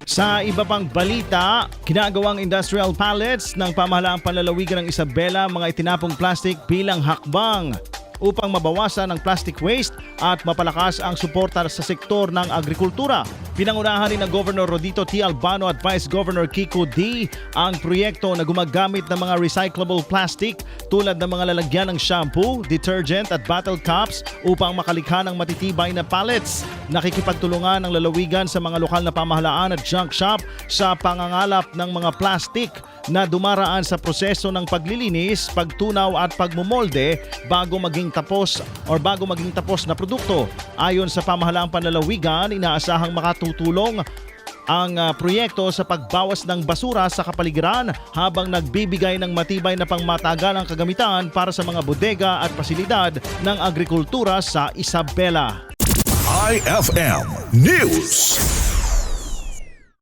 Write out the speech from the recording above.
Sa iba pang balita, ginagawang industrial pallets ng pamahalaang panlalawigan ng Isabela mga itinapong plastic bilang hakbang upang mabawasan ang plastic waste at mapalakas ang suporta sa sektor ng agrikultura. Pinangunahan ni na Governor Rodito T. Albano at Vice Governor Kiko D. ang proyekto na gumagamit ng mga recyclable plastic tulad ng mga lalagyan ng shampoo, detergent at bottle caps upang makalikha ng matitibay na pallets. Nakikipagtulungan ng lalawigan sa mga lokal na pamahalaan at junk shop sa pangangalap ng mga plastic na dumaraan sa proseso ng paglilinis, pagtunaw at pagmumolde bago maging tapos na produkto. Ayon sa pamahalaang panlalawigan, inaasahang makatutulong ang proyekto sa pagbawas ng basura sa kapaligiran habang nagbibigay ng matibay na pangmatagalang kagamitan para sa mga bodega at pasilidad ng agrikultura sa Isabela. IFM News.